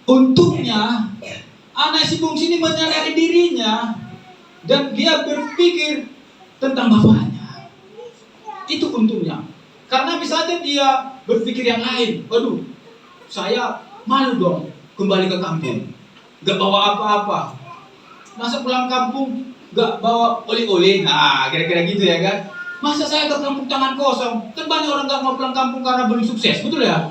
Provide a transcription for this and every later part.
Untungnya anak si bungsu ini menyadari dirinya dan dia berpikir tentang bapaknya. Itu untungnya. Karena misalnya dia berpikir yang lain, waduh, saya malu dong kembali ke kampung, gak bawa apa-apa. Masa pulang kampung gak bawa oleh-oleh? Nah, kira-kira gitu ya kan? Masa saya ke kampung tangan kosong? Kan banyak orang gak mau pulang kampung karena belum sukses, betul ya?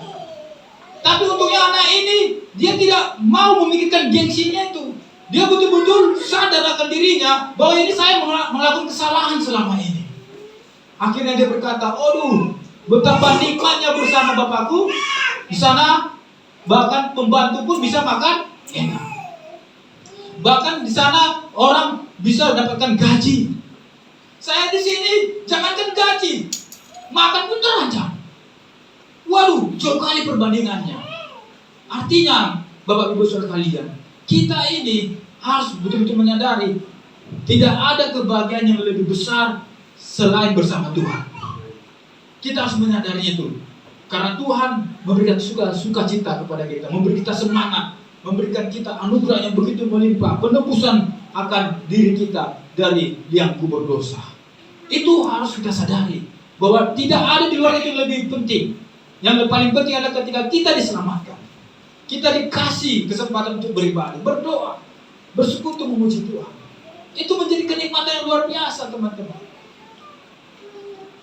Tapi untungnya anak ini, dia tidak mau memikirkan gengsinya itu. Dia betul-betul sadar akan dirinya bahwa ini saya melakukan kesalahan selama ini. Akhirnya dia berkata, "Aduh, betapa nikmatnya bersama bapakku. Di sana bahkan pembantu pun bisa makan enak. Bahkan di sana orang bisa dapatkan gaji. Saya di sini jangankan gaji, makan pun terancam." Waduh, jauh kali perbandingannya. Artinya, Bapak Ibu Saudara kalian, kita ini harus betul-betul menyadari tidak ada kebahagiaan yang lebih besar selain bersama Tuhan. Kita harus menyadari itu. Karena Tuhan memberikan sukacita kepada kita, memberi kita semangat, memberikan kita anugerah yang begitu melimpah, penebusan akan diri kita dari liang kubur dosa. Itu harus kita sadari bahwa tidak ada di luar itu yang lebih penting. Yang paling penting adalah ketika kita diselamatkan, kita dikasih kesempatan untuk beribadah, berdoa, bersekutu memuji Tuhan. Itu menjadi kenikmatan yang luar biasa, teman-teman.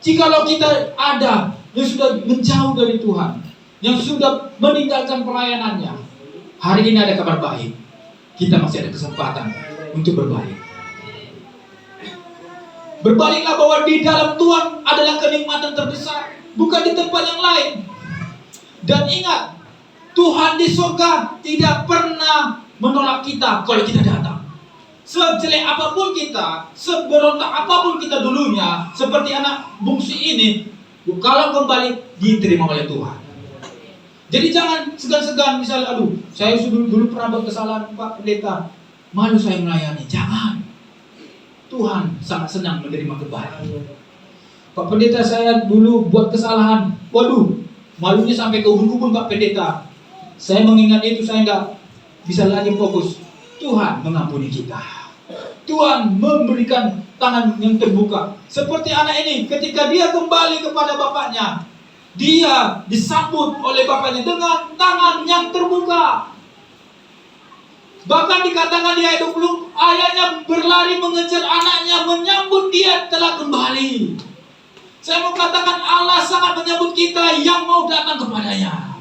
Jikalau kita ada yang sudah menjauh dari Tuhan, yang sudah meninggalkan pelayanannya, hari ini ada kabar baik. Kita masih ada kesempatan untuk berbalik. Berbaliklah bahwa di dalam Tuhan adalah kenikmatan terbesar, bukan di tempat yang lain. Dan ingat, Tuhan di surga tidak pernah menolak kita kalau kita datang. Sejelek apapun kita, seberontak apapun kita dulunya, seperti anak bungsu ini, kalau kembali diterima oleh Tuhan. Jadi jangan segan-segan, misalnya, aduh, saya dulu pernah buat kesalahan, Pak Pendeta, malu saya melayani. Jangan. Tuhan sangat senang menerima kembali. Pak Pendeta, saya dulu buat kesalahan, waduh, malunya sampai ke ubun-ubun, Pak Pendeta. Saya mengingat itu, saya nggak bisa lagi fokus. Tuhan mengampuni kita. Tuhan memberikan tangan yang terbuka. Seperti anak ini, ketika dia kembali kepada bapaknya, dia disambut oleh bapaknya dengan tangan yang terbuka. Bahkan dikatakan di ayat 20, ayahnya berlari mengejar anaknya, menyambut dia telah kembali. Saya mau katakan Allah sangat menyambut kita yang mau datang kepadanya.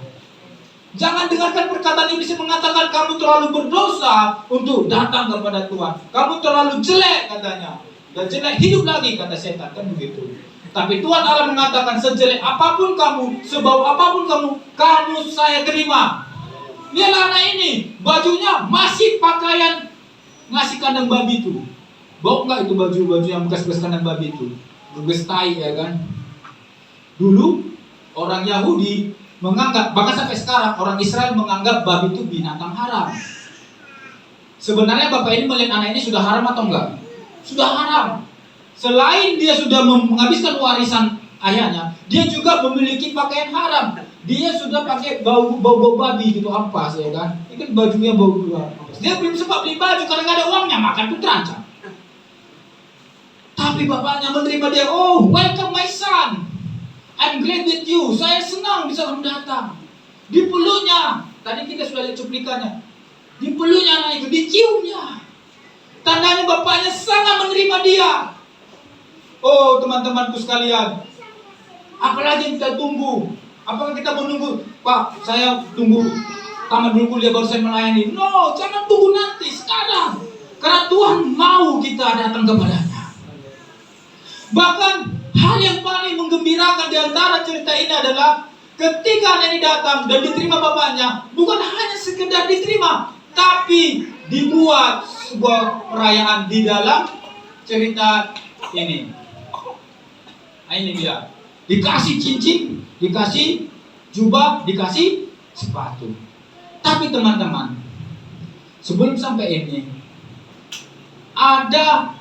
Jangan dengarkan perkataan iblis yang mengatakan kamu terlalu berdosa untuk datang kepada Tuhan. Kamu terlalu jelek katanya. Dan jelek hidup lagi kata setan, kan begitu. Tapi Tuhan Allah mengatakan sejelek apapun kamu, sebau apapun kamu saya terima. Lihatlah anak ini, bajunya masih pakaian ngasih kandang babi itu. Bau enggak itu baju yang bekas-bekas kandang babi itu? Bekas tai ya kan. Dulu orang Yahudi menganggap, bahkan sampai sekarang orang Israel menganggap babi itu binatang haram. Sebenarnya bapak ini melihat anak ini sudah haram atau enggak? Sudah haram. Selain dia sudah menghabiskan warisan ayahnya, dia juga memiliki pakaian haram. Dia sudah pakai bau babi gitu, ampas ya kan. Ini kan bajunya bau ampas. Dia belum sempat beli baju karena nggak ada uangnya, makan pun terancam. Tapi bapaknya menerima dia. Oh, welcome my son. I'm glad with you. Saya senang bisa kamu datang. Dipeluknya. Tadi kita sudah lihat cuplikannya. Dipeluknya anak itu, diciumnya. Tandanya bapaknya sangat menerima dia. Oh, teman-temanku sekalian. Apalagi yang kita tunggu? Apakah kita menunggu, Pak, saya tunggu tamat dulu kuliah baru saya melayani? No, jangan tunggu nanti, sekarang. Karena Tuhan mau kita datang kepadanya. Bahkan hal yang paling menggembirakan di antara cerita ini adalah ketika anak ini datang dan diterima bapaknya, bukan hanya sekedar diterima, tapi dibuat sebuah perayaan di dalam cerita ini. Nah, ini dia. Dikasih cincin, dikasih jubah, dikasih sepatu. Tapi teman-teman, sebelum sampai ini, ada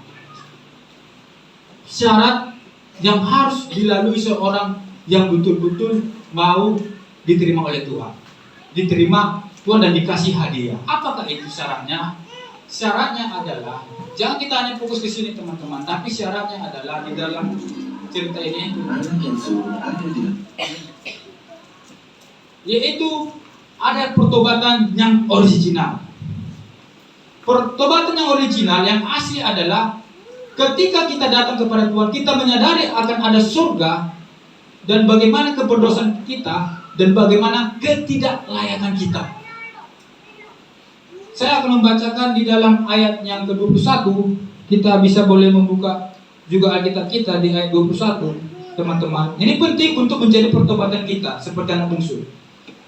syarat yang harus dilalui seorang yang betul-betul mau diterima oleh Tuhan, diterima Tuhan dan dikasih hadiah. Apakah itu syaratnya? Syaratnya adalah, jangan kita hanya fokus ke sini teman-teman, tapi syaratnya adalah di dalam cerita ini, yaitu ada pertobatan yang original. Pertobatan yang original, yang asli adalah ketika kita datang kepada Tuhan, kita menyadari akan ada surga dan bagaimana keberdosaan kita dan bagaimana ketidaklayakan kita. Saya akan membacakan di dalam ayat yang ke-21. Kita bisa boleh membuka juga Alkitab kita di ayat 21, teman-teman. Ini penting untuk menjadi pertobatan kita seperti anak bungsu.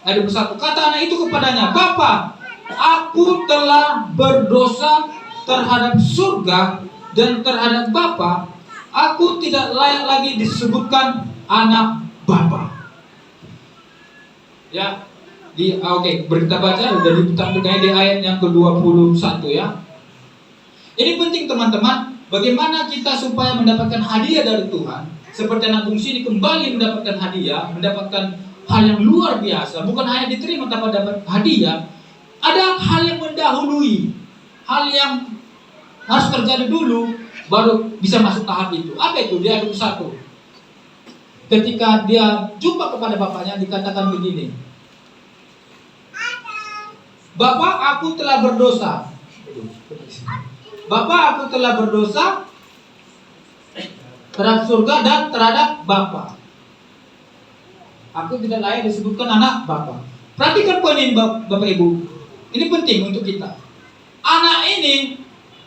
Ayat 21, kata anak itu kepadanya, Bapa, aku telah berdosa terhadap surga dan terhadap Bapa. Aku tidak layak lagi disebutkan anak Bapa. Ya, kita baca dari ditampilkannya di ayat yang ke-21 ya. Ini penting teman-teman, bagaimana kita supaya mendapatkan hadiah dari Tuhan. Seperti anak bungsu ini kembali mendapatkan hadiah, mendapatkan hal yang luar biasa, bukan hanya diterima tapi dapat hadiah. Ada hal yang mendahului, hal yang harus terjadi dulu baru bisa masuk tahap itu. Apa itu? Di ayat 1. Ketika dia jumpa kepada bapaknya dikatakan begini, Bapak, aku telah berdosa. Bapak, aku telah berdosa terhadap surga dan terhadap Bapa. Aku tidak layak disebutkan anak Bapa. Perhatikan poin ini Bapak Ibu. Ini penting untuk kita. Anak ini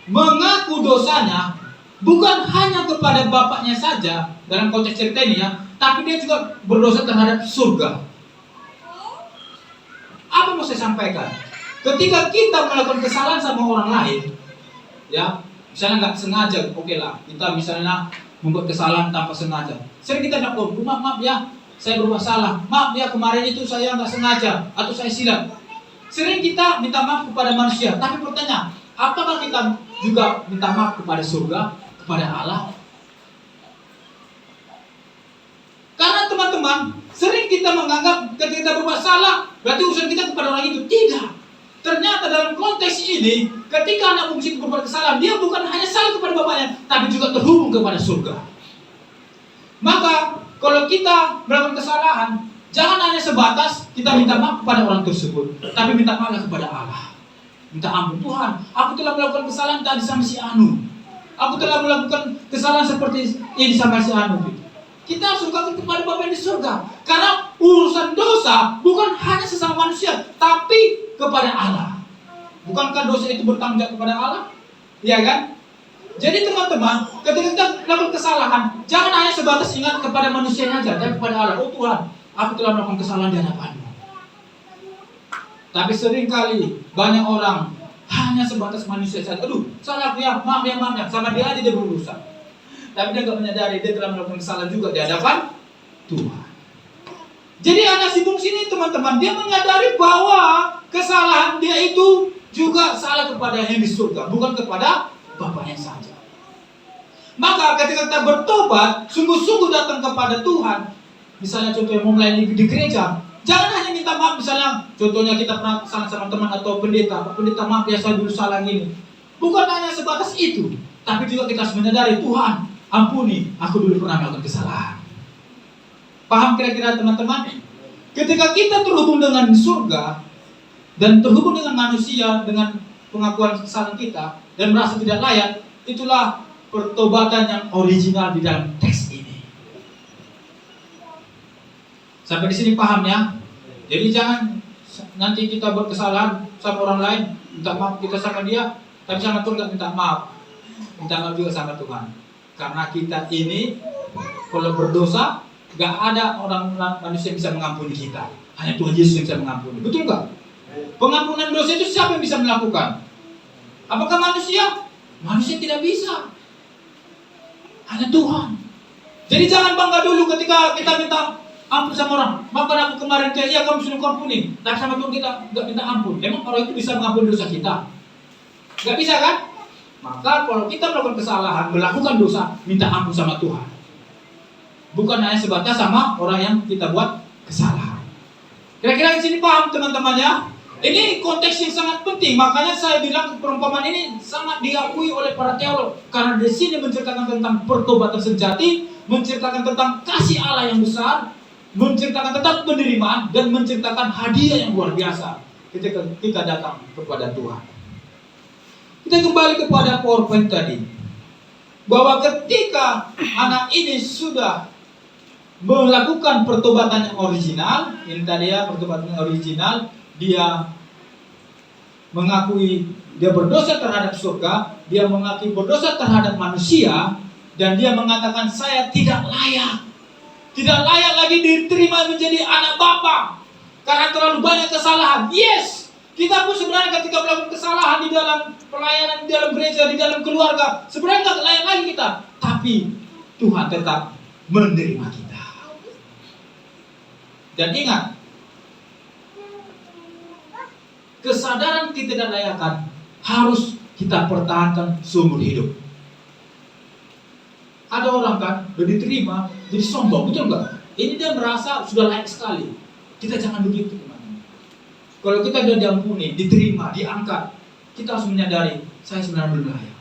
mengaku dosanya bukan hanya kepada bapaknya saja dalam konteks cerita ini ya, tapi dia juga berdosa terhadap surga. Apa mau saya sampaikan? Ketika kita melakukan kesalahan sama orang lain, ya, misalnya nggak sengaja, oke lah, kita misalnya membuat kesalahan tanpa sengaja. Sering kita bilang, oh, maaf ya, saya berbuat salah. Maaf ya, kemarin itu saya nggak sengaja atau saya silap. Sering kita minta maaf kepada manusia, tapi pertanyaan, apakah kita juga minta maaf kepada surga, kepada Allah? Karena teman-teman, sering kita menganggap ketika kita berbuat salah, berarti urusan kita kepada orang itu. Tidak. Ternyata dalam konteks ini, ketika anak bungsu itu berbuat kesalahan, dia bukan hanya salah kepada bapaknya, tapi juga terhubung kepada surga. Maka, kalau kita melakukan kesalahan, jangan hanya sebatas kita minta maaf kepada orang tersebut, tapi minta maaf kepada Allah. Minta ampun, Tuhan, aku telah melakukan kesalahan tadi sama si Anu. Aku telah melakukan kesalahan seperti ini sama si Anu. Kita harus ungkapkan kepada Bapa yang di surga. Karena urusan dosa bukan hanya sesama manusia, tapi kepada Allah. Bukankah dosa itu bertanggung jawab kepada Allah? Iya kan? Jadi teman-teman, ketika kita melakukan kesalahan, jangan hanya sebatas ingat kepada manusia saja, tapi kepada Allah. Oh Tuhan, aku telah melakukan kesalahan di hadapan-Mu. Tapi seringkali banyak orang hanya sebatas manusia saja. Aduh, salah ya, maaf ya, sama dia aja dia berurusan. Tapi dia nggak menyadari dia telah melakukan kesalahan juga di hadapan Tuhan. Jadi anak si bungsu ini teman-teman, dia menyadari bahwa kesalahan dia itu juga salah kepada yang di surga, bukan kepada bapaknya saja. Maka ketika kita bertobat, sungguh-sungguh datang kepada Tuhan, misalnya contohnya mau melayani di gereja, jangan hanya minta maaf. Misalnya contohnya kita pernah salah sama teman atau pendeta, Pak pendeta maaf ya saya dulu salah gini. Bukan hanya sebatas itu, tapi juga kita harus menyadari, Tuhan ampuni, aku dulu pernah melakukan kesalahan. Paham kira-kira teman-teman? Ketika kita terhubung dengan surga dan terhubung dengan manusia, dengan pengakuan kesalahan kita dan merasa tidak layak, itulah pertobatan yang original di dalam teks ini. Sampai di sini paham ya? Jadi jangan nanti kita buat kesalahan sama orang lain, minta maaf kita sama dia, tapi sama Tuhan nggak minta maaf. Minta maaf juga sama Tuhan. Karena kita ini kalau berdosa, gak ada orang manusia yang bisa mengampuni kita. Hanya Tuhan Yesus yang bisa mengampuni. Betul gak? Pengampunan dosa itu siapa yang bisa melakukan? Apakah manusia? Manusia tidak bisa. Hanya Tuhan. Jadi jangan bangga dulu ketika kita minta ampun sama orang. Maafkan aku kemarin, iya kamu sudah ampuni. Tapi sama Tuhan kita gak minta ampun. Emang orang itu bisa mengampuni dosa kita? Gak bisa kan? Maka kalau kita melakukan kesalahan, melakukan dosa, minta ampun sama Tuhan. Bukan hanya sebatas sama orang yang kita buat kesalahan. Kira-kira di sini paham teman-teman ya? Ini konteks yang sangat penting, makanya saya bilang perumpamaan ini sangat diakui oleh para teolog, karena di sini menceritakan tentang pertobatan sejati, menceritakan tentang kasih Allah yang besar, menceritakan tentang penerimaan, dan menceritakan hadiah yang luar biasa ketika kita datang kepada Tuhan. Kita kembali kepada PowerPoint tadi, bahwa ketika anak ini sudah melakukan pertobatan yang original, ini tadi ya pertobatan yang original, dia mengakui dia berdosa terhadap surga, dia mengakui berdosa terhadap manusia, dan dia mengatakan saya tidak layak lagi diterima menjadi anak Bapa karena terlalu banyak kesalahan. Yes, kita pun sebenarnya ketika melakukan kesalahan di dalam pelayanan, di dalam gereja, di dalam keluarga, sebenarnya nggak layak lagi kita, tapi Tuhan tetap menerima kita. Dan ingat, kesadaran ketidaklayakan harus kita pertahankan seumur hidup. Ada orang kan udah diterima jadi sombong, betul nggak? Ini dia merasa sudah layak sekali. Kita jangan begitu, teman. Kalau kita sudah diampuni, diterima, diangkat, kita harus menyadari saya sebenarnya belum layak.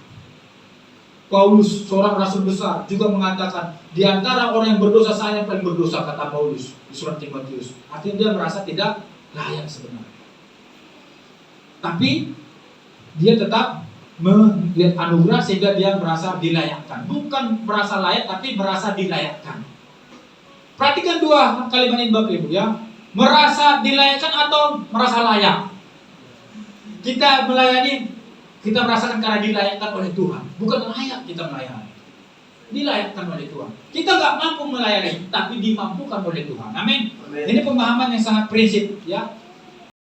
Paulus, seorang rasul besar, juga mengatakan di antara orang yang berdosa saya yang paling berdosa, kata Paulus di surat Timotius. Artinya dia merasa tidak layak sebenarnya. Tapi dia tetap melihat anugerah sehingga dia merasa dilayakkan. Bukan merasa layak, tapi merasa dilayakkan. Perhatikan dua kalimat ini Bapak Ibu ya. Merasa dilayakkan atau merasa layak. Kita melayani, kita merasakan karena dilayakkan oleh Tuhan. Bukan layak kita melayani, dilayakkan oleh Tuhan. Kita gak mampu melayani, tapi dimampukan oleh Tuhan. Amin. Ini pemahaman yang sangat prinsip ya.